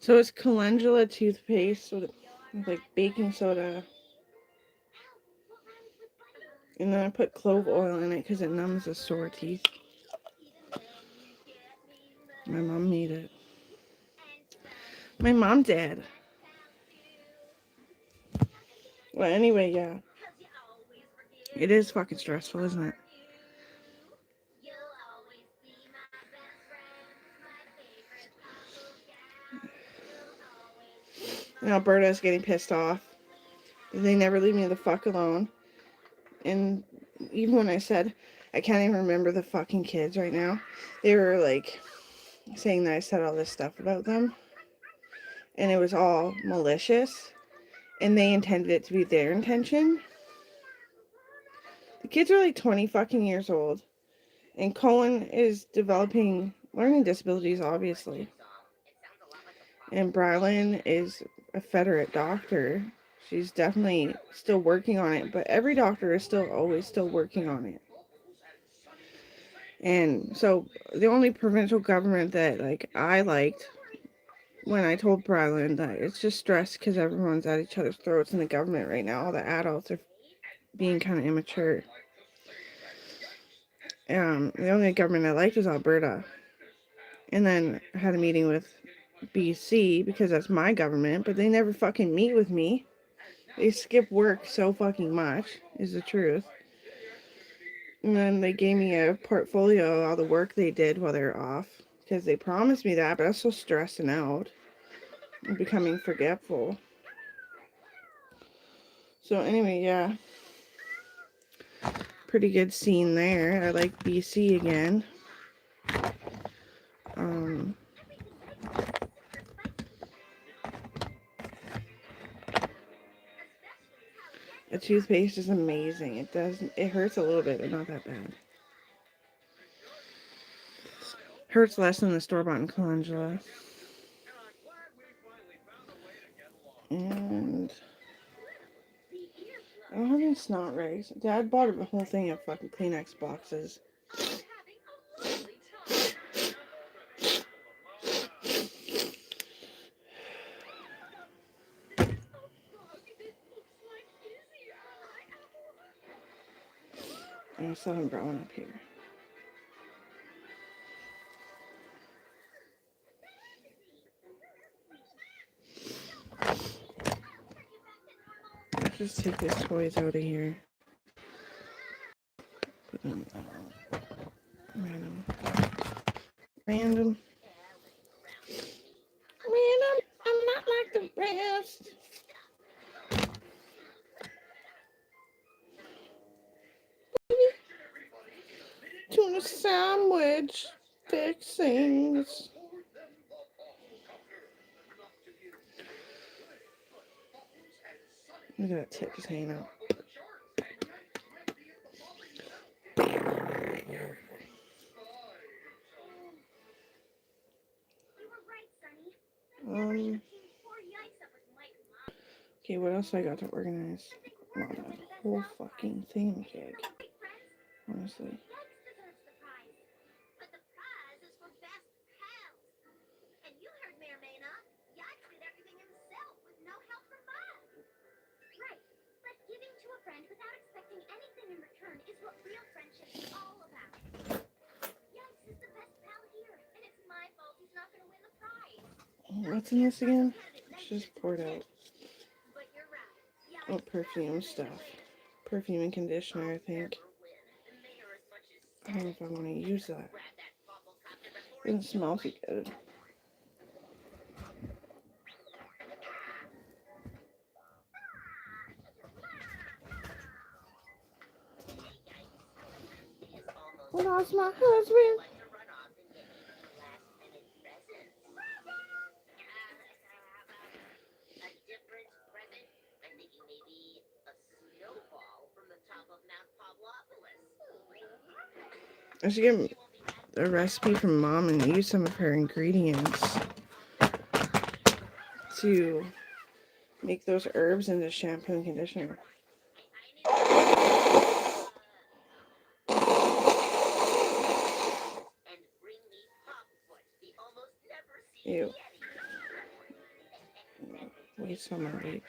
So it's calendula toothpaste with like baking soda. And then I put clove oil in it because it numbs the sore teeth. My mom made it. My mom did. Well, anyway, yeah. It is fucking stressful, isn't it? And Alberta's getting pissed off. They never leave me the fuck alone. And even when I said I can't even remember the fucking kids right now, they were like saying that I said all this stuff about them. And it was all malicious. And they intended it to be their intention. The kids are like 20 fucking years old. And Cohen is developing learning disabilities, obviously. And Brylan is a Federate doctor. She's definitely still working on it, but every doctor is always still working on it. And so the only provincial government that like I liked when I told Brylan that it's just stress because everyone's at each other's throats in the government right now. All the adults are being kind of immature. The only government I liked was Alberta. And then I had a meeting with BC because that's my government, but they never fucking meet with me. They skip work so fucking much, is the truth. And then they gave me a portfolio of all the work they did while they were off because they promised me that, but I was so stressing out and becoming forgetful. So anyway, yeah. Pretty good scene there. I like BC again. The toothpaste is amazing. It hurts a little bit, but not that bad. Hurts less than the store-bought calendula. And I don't have any snot rags. Dad bought a whole thing of fucking Kleenex boxes. And I still haven't brought one up here. Let's just take these toys out of here. Put them random. Random. I'm not like the rest. Tuna sandwich fixings. Look at that tip just hanging out. Okay, what else I got to organize? Not that whole fucking thing, Jake. Honestly. What's in this again? It's just poured out. Oh, perfume stuff. Perfume and conditioner, I think. I don't know if I want to use that. It doesn't smell too good. I lost my husband. I should get a recipe from Mom and use some of her ingredients to make those herbs into shampoo and conditioner. Ew. waste on my week.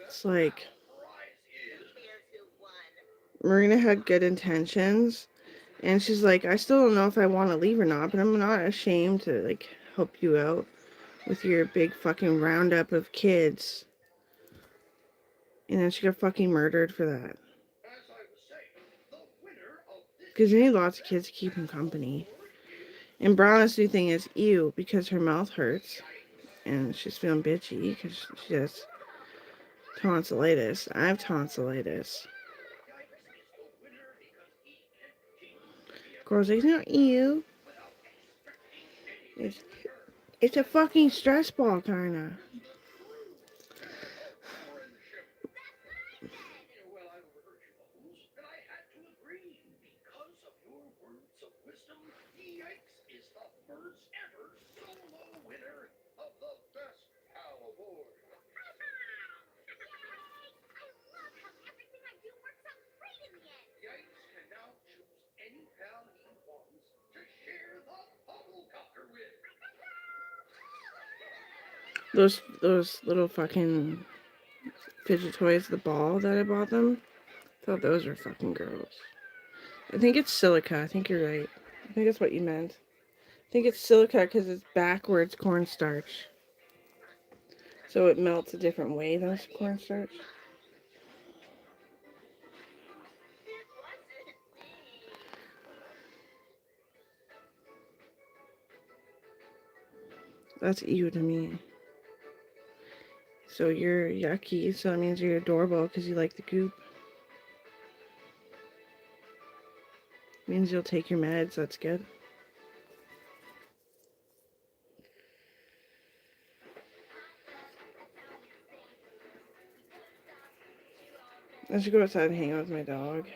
It's like Marina had good intentions, and she's like, I still don't know if I want to leave or not, but I'm not ashamed to like help you out with your big fucking roundup of kids. And then she got fucking murdered for that. Because you need lots of kids to keep him company. And Brownie's new thing is ew, because her mouth hurts. And she's feeling bitchy because she has tonsillitis. I have tonsillitis. Girls, it's not ew. It's a fucking stress ball, kinda. Those little fucking fidget toys, the ball that I bought them, I thought those were fucking gross. I think it's silica. I think you're right. I think that's what you meant. I think it's silica because it's backwards cornstarch. So it melts a different way than cornstarch. That's ew to me. So you're yucky, so that means you're adorable because you like the goop. Means you'll take your meds, that's good. I should go outside and hang out with my dog.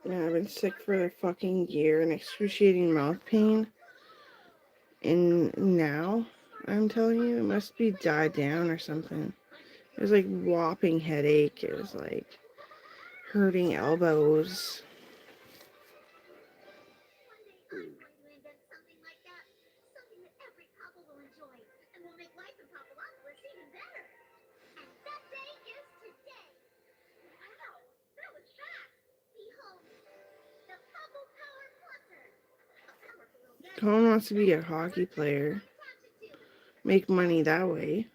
Yeah, I've been sick for a fucking year and excruciating mouth pain. And now, I'm telling you, it must be died down or something. It was like whopping headache. It was like hurting elbows. Colin wants to be a hockey player. Make money that way.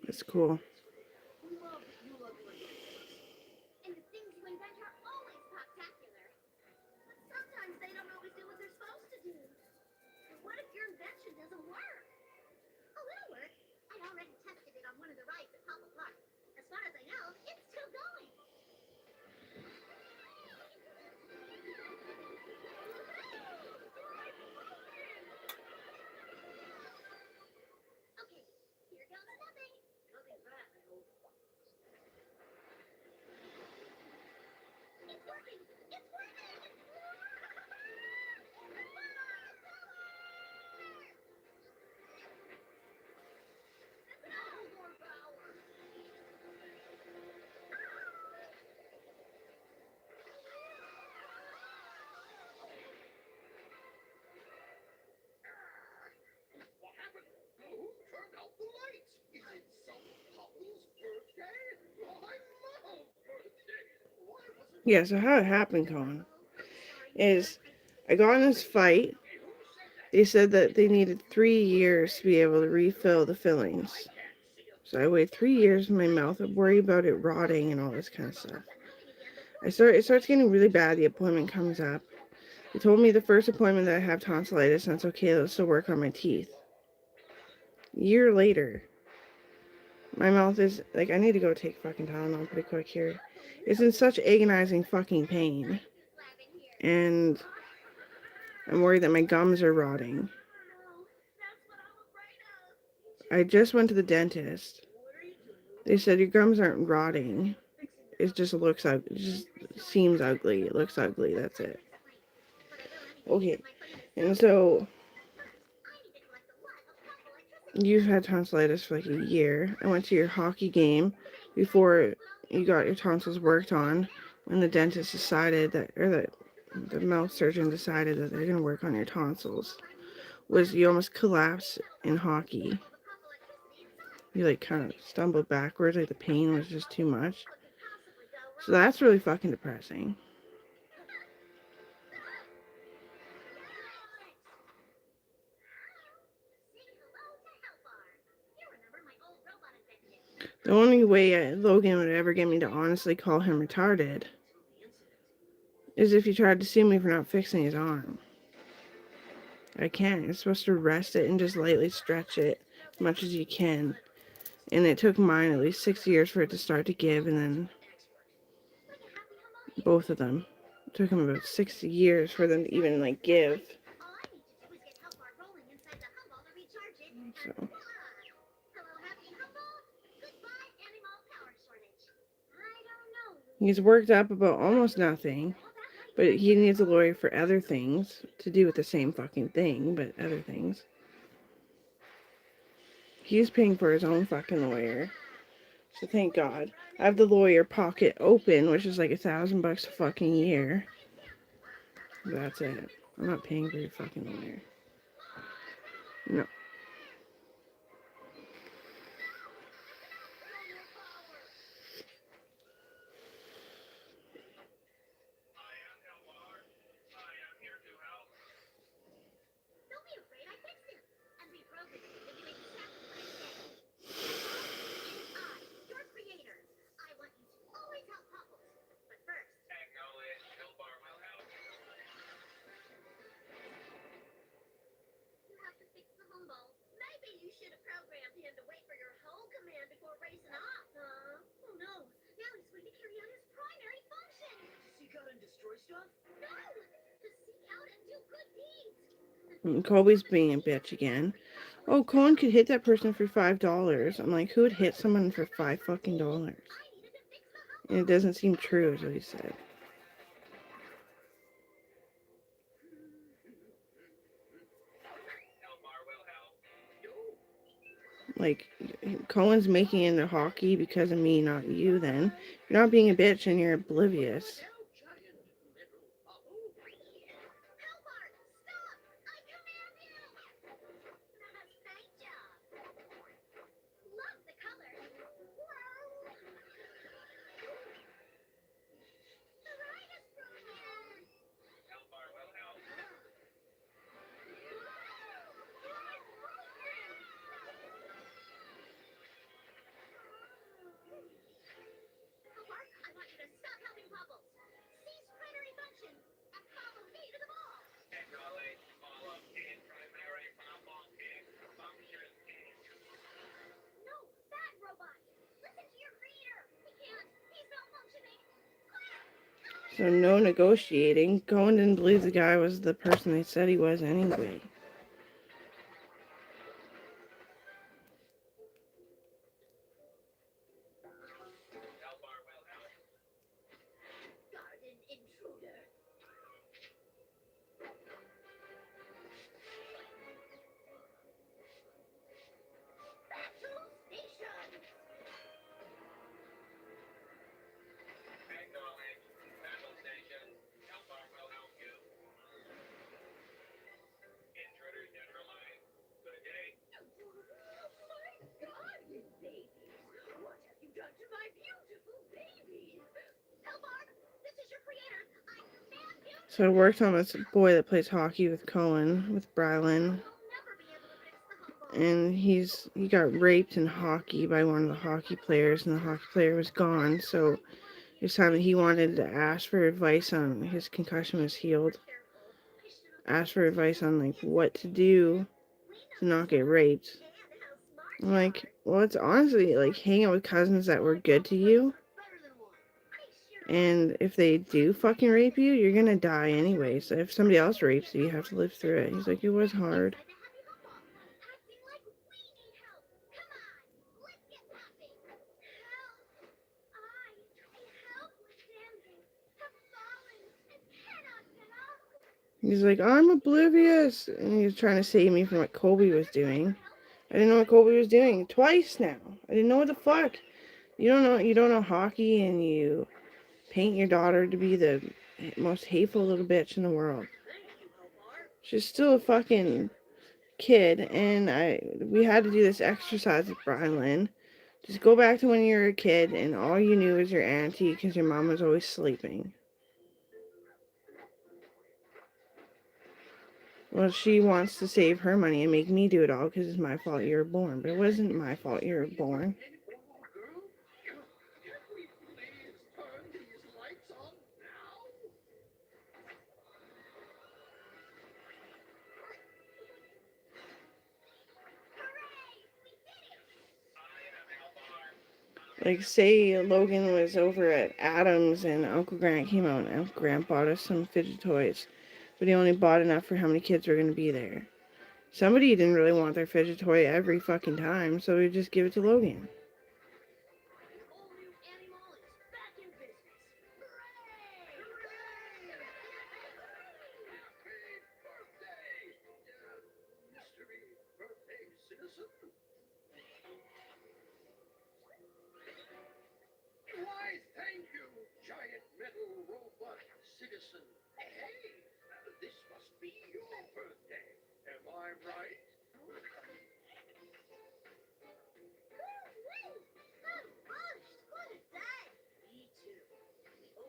It's cool. Yeah, so how it happened, Colin, is I got in this fight. They said that they needed 3 years to be able to refill the fillings. So I wait 3 years in my mouth. I worry about it rotting and all this kind of stuff. It starts getting really bad. The appointment comes up. They told me the first appointment that I have tonsillitis and it's okay. They'll still work on my teeth. A year later, my mouth is like, I need to go take fucking Tylenol pretty quick here. It's in such agonizing fucking pain. And I'm worried that my gums are rotting. I just went to the dentist. They said your gums aren't rotting. It just looks ugly. It just seems ugly. It looks ugly. That's it. Okay. And so you've had tonsillitis for like a year. I went to your hockey game before you got your tonsils worked on when the dentist decided that, or the mouth surgeon decided that they're going to work on your tonsils. Was you almost collapsed in hockey. You like kind of stumbled backwards, like the pain was just too much. So that's really fucking depressing. The only way Logan would ever get me to honestly call him retarded is if he tried to sue me for not fixing his arm. I can't. You're supposed to rest it and just lightly stretch it as much as you can. And it took mine at least 6 years for it to start to give, and then both of them. It took them about 6 years for them to even like give. So he's worked up about almost nothing, but he needs a lawyer for other things to do with the same fucking thing, but other things. He's paying for his own fucking lawyer. So thank God. I have the lawyer pocket open, which is like $1,000 a fucking year. That's it. I'm not paying for your fucking lawyer. No. Colby's being a bitch again. Oh, Cohen could hit that person for $5. I'm like, who would hit someone for $5 fucking dollars? And it doesn't seem true, is what he said. Like, Cohen's making it into hockey because of me, not you, then. You're not being a bitch and you're oblivious. So no negotiating. Cohen didn't believe the guy was the person they said he was anyway. So I worked on this boy that plays hockey with Cohen, with Brylan. And he got raped in hockey by one of the hockey players, and the hockey player was gone. So it's time that he wanted to ask for advice on his concussion was healed. Ask for advice on like what to do to not get raped. I'm like, well, it's honestly like hang out with cousins that were good to you. And if they do fucking rape you, you're gonna die anyway. So if somebody else rapes you, you have to live through it. He's like, it was hard. He's like, I'm oblivious. And he was trying to save me from what Colby was doing. I didn't know what Colby was doing twice now. I didn't know what the fuck. You don't know hockey, and you paint your daughter to be the most hateful little bitch in the world. She's still a fucking kid, and we had to do this exercise with Brylan. Just go back to when you were a kid, and all you knew was your auntie because your mom was always sleeping. Well, she wants to save her money and make me do it all because it's my fault you were born. But it wasn't my fault you were born. Like, say Logan was over at Adams and Uncle Grant came out and Uncle Grant bought us some fidget toys. But he only bought enough for how many kids were going to be there. Somebody didn't really want their fidget toy every fucking time, so we just give it to Logan.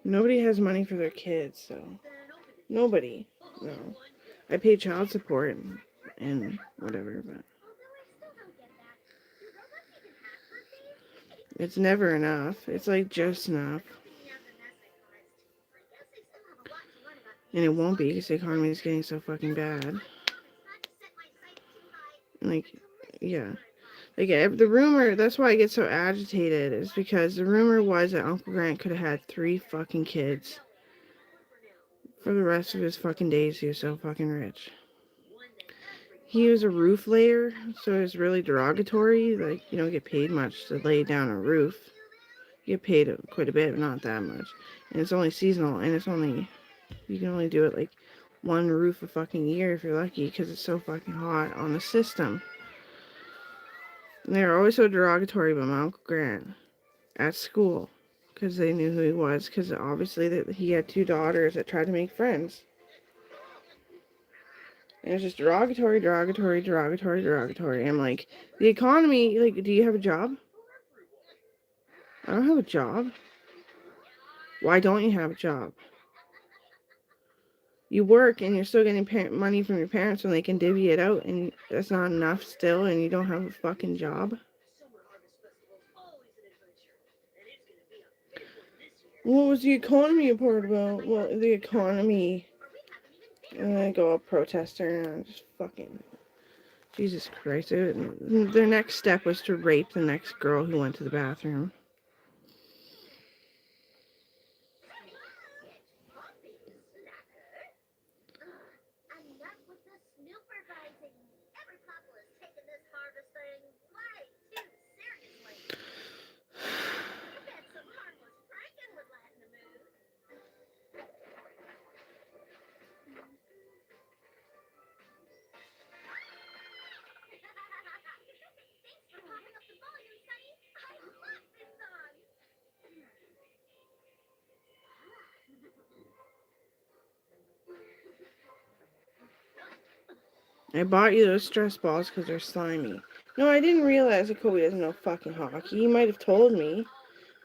Nobody has money for their kids, so nobody. No. I pay child support and whatever, but it's never enough. It's like just enough. And it won't be because the economy is getting so fucking bad. Like, yeah. Like, the rumor, that's why I get so agitated, is because the rumor was that Uncle Grant could have had 3 fucking kids for the rest of his fucking days. He was so fucking rich. He was a roof layer, so it was really derogatory. Like, you don't get paid much to lay down a roof. You get paid quite a bit, but not that much. And it's only seasonal, and you can only do it like 1 roof a fucking year if you're lucky, because it's so fucking hot on the system. And they were always so derogatory about my Uncle Grant at school, because they knew who he was, because obviously that he had 2 daughters that tried to make friends. And it was just derogatory. I'm like, the economy, like, do you have a job? I don't have a job. Why don't you have a job? You work and you're still getting money from your parents when they can divvy it out, and that's not enough still, and you don't have a fucking job. What was the economy report about? Well, the economy. I'm gonna go a protester and just fucking. Jesus Christ. Their next step was to rape the next girl who went to the bathroom. I bought you those stress balls because they're slimy. No, I didn't realize that Kobe doesn't know fucking hockey. He might have told me.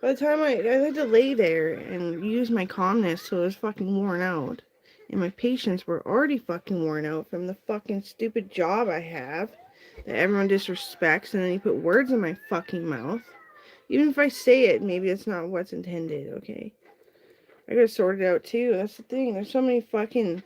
By the time I had to lay there and use my calmness till it was fucking worn out. And my patience were already fucking worn out from the fucking stupid job I have that everyone disrespects, and then you put words in my fucking mouth. Even if I say it, maybe it's not what's intended, okay? I gotta sort it out too. That's the thing. There's so many fucking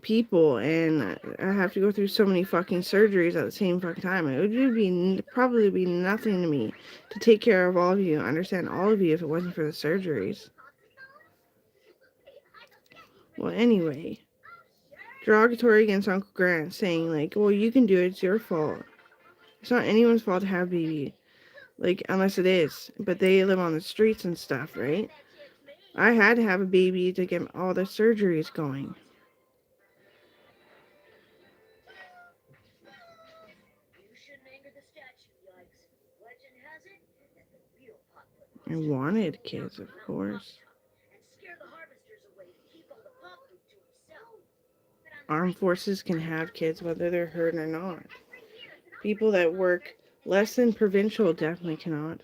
people, and I have to go through so many fucking surgeries at the same fucking time. It would probably be nothing to me to take care of all of you, understand all of you, if it wasn't for the surgeries. Well, anyway, derogatory against Uncle Grant, saying like, well, you can do it, it's your fault. It's not anyone's fault to have a baby, like, unless it is, but they live on the streets and stuff, right? I had to have a baby to get all the surgeries going. I wanted kids, of course. Armed forces can have kids whether they're hurt or not. People that work less than provincial definitely cannot.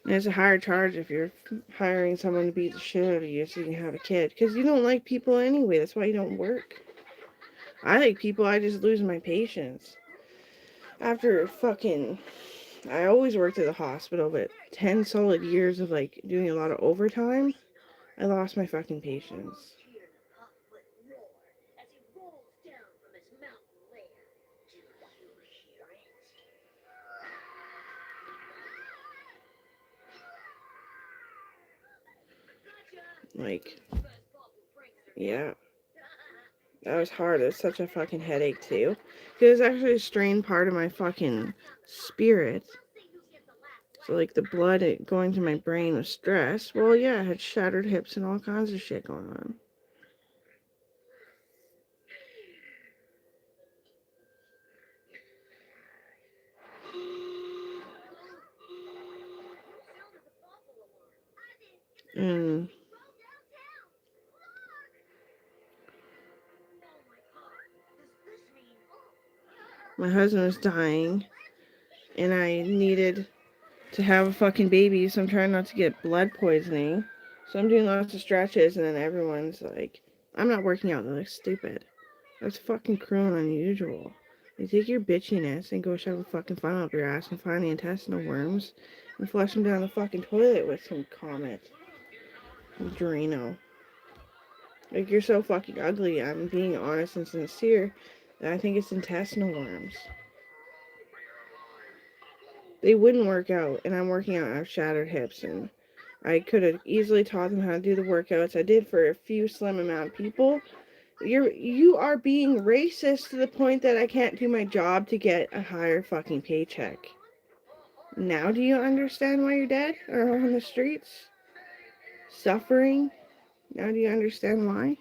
And it's a higher charge if you're hiring someone to beat the shit out of you so you can have a kid. Because you don't like people anyway. That's why you don't work. I like people. I just lose my patience. After fucking... I always worked at the hospital, but 10 solid years of like doing a lot of overtime, I lost my fucking patience. Like, yeah. That was hard. It was such a fucking headache, too. Because it's actually a strained part of my fucking spirit. So, like, the blood going to my brain was stress. Well, yeah, I had shattered hips and all kinds of shit going on. And my husband was dying, and I needed to have a fucking baby, so I'm trying not to get blood poisoning. So I'm doing lots of stretches, and then everyone's like, I'm not working out. They're like, stupid. That's fucking cruel and unusual. You take your bitchiness and go shove a fucking funnel up your ass and find the intestinal worms and flush them down the fucking toilet with some Comet. Drano. Like, you're so fucking ugly. I'm being honest and sincere that I think it's intestinal worms. They wouldn't work out, and I'm working out. I have shattered hips, and I could have easily taught them how to do the workouts I did for a few slim amount of people. You are being racist to the point that I can't do my job to get a higher fucking paycheck. Now do you understand why you're dead or on the streets? Suffering? Now do you understand why?